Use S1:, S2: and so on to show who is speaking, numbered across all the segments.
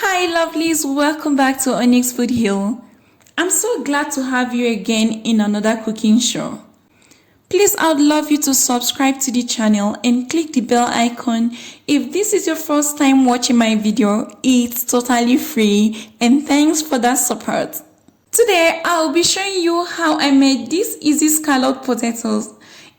S1: Hi lovelies, welcome back to Onyx Food Hill. I'm so glad to have you again in another cooking show. Please, I would love you to subscribe to the channel and click the bell icon. If this is your first time watching my video, it's totally free and thanks for that support. Today, I'll be showing you how I made these easy scalloped potatoes.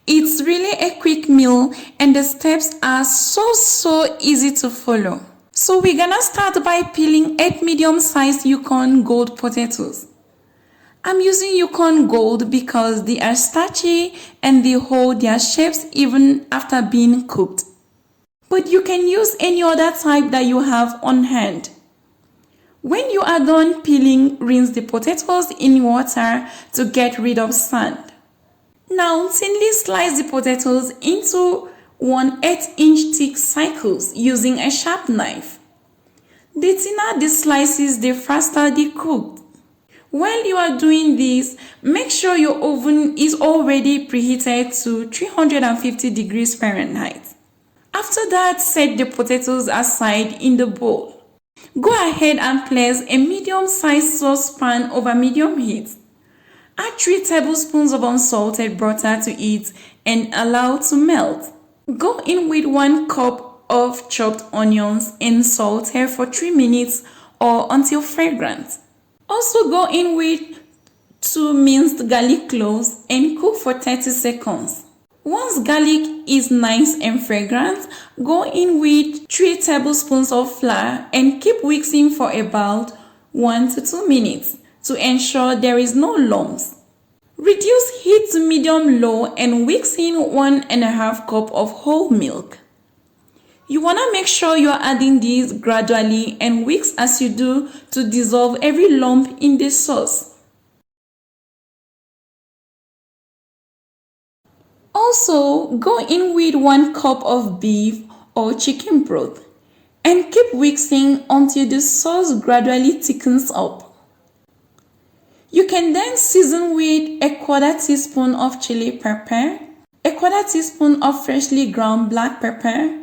S1: It's really a quick meal and the steps are so easy to follow. So we're gonna start by peeling 8 medium-sized Yukon Gold potatoes. I'm using Yukon Gold because they are starchy and they hold their shapes even after being cooked. But you can use any other type that you have on hand. When you are done peeling, rinse the potatoes in water to get rid of sand. Now thinly slice the potatoes into 1/8-inch thick circles using a sharp knife. The thinner the slices, the faster they cook. While you are doing this, make sure your oven is already preheated to 350 degrees Fahrenheit. After that, set the potatoes aside in the bowl. Go ahead and place a medium-sized saucepan over medium heat. Add 3 tablespoons of unsalted butter to it and allow to melt. Go in with 1 cup of chopped onions and saute for 3 minutes or until fragrant. Also go in with 2 minced garlic cloves and cook for 30 seconds. Once garlic is nice and fragrant, go in with 3 tablespoons of flour and keep whisking for about 1 to 2 minutes to ensure there is no lumps. Reduce heat to medium-low and whisk in 1½ cup of whole milk. You want to make sure you are adding these gradually and whisk as you do to dissolve every lump in the sauce. Also, go in with 1 cup of beef or chicken broth and keep whisking until the sauce gradually thickens up. You can then season with 1/4 teaspoon of chili pepper, 1/4 teaspoon of freshly ground black pepper,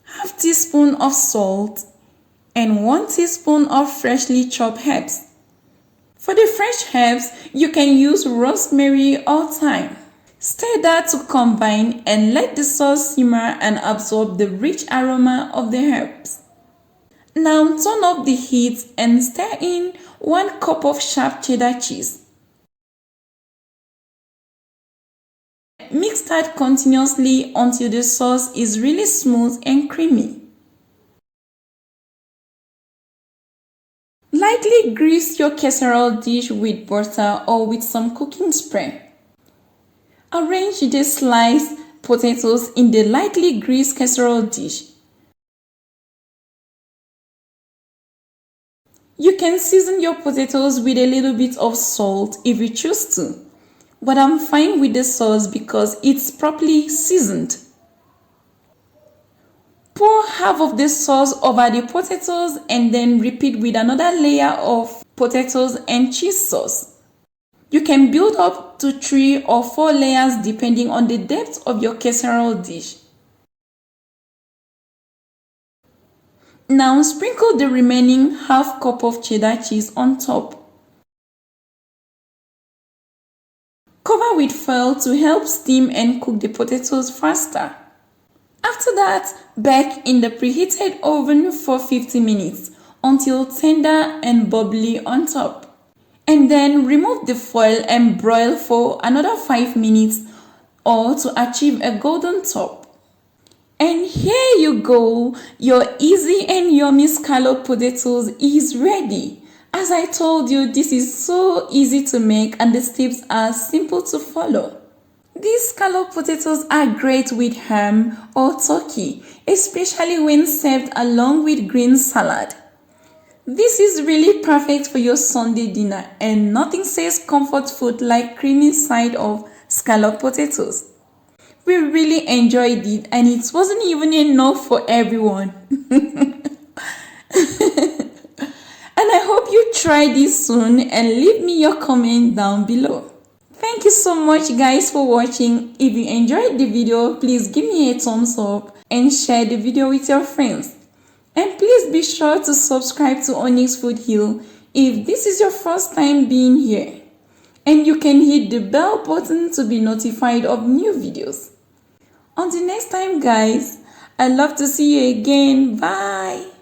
S1: 1/2 teaspoon of salt, and 1 teaspoon of freshly chopped herbs. For the fresh herbs, you can use rosemary or thyme. Stir that to combine and let the sauce simmer and absorb the rich aroma of the herbs. Now turn up the heat and stir in 1 cup of sharp cheddar cheese. Mix that continuously until the sauce is really smooth and creamy. Lightly grease your casserole dish with butter or with some cooking spray. Arrange the sliced potatoes in the lightly greased casserole dish. You can season your potatoes with a little bit of salt if you choose to, but I'm fine with the sauce because it's properly seasoned. Pour half of the sauce over the potatoes and then repeat with another layer of potatoes and cheese sauce. You can build up to 3 or 4 layers depending on the depth of your casserole dish. Now sprinkle the remaining 1/2 cup of cheddar cheese on top. Cover with foil to help steam and cook the potatoes faster. After that, bake in the preheated oven for 50 minutes until tender and bubbly on top. And then remove the foil and broil for another 5 minutes or to achieve a golden top. And here you go, your easy and yummy scalloped potatoes is ready. As I told you, this is so easy to make and the steps are simple to follow. These scalloped potatoes are great with ham or turkey, especially when served along with green salad. This is really perfect for your Sunday dinner and nothing says comfort food like creamy side of scalloped potatoes. We really enjoyed it and it wasn't even enough for everyone. And I hope you try this soon and leave me your comment down below. Thank you so much guys for watching. If you enjoyed the video, please give me a thumbs up and share the video with your friends. And please be sure to subscribe to Onyx Food Hill if this is your first time being here. And you can hit the bell button to be notified of new videos. Until next time guys, I'd love to see you again. Bye!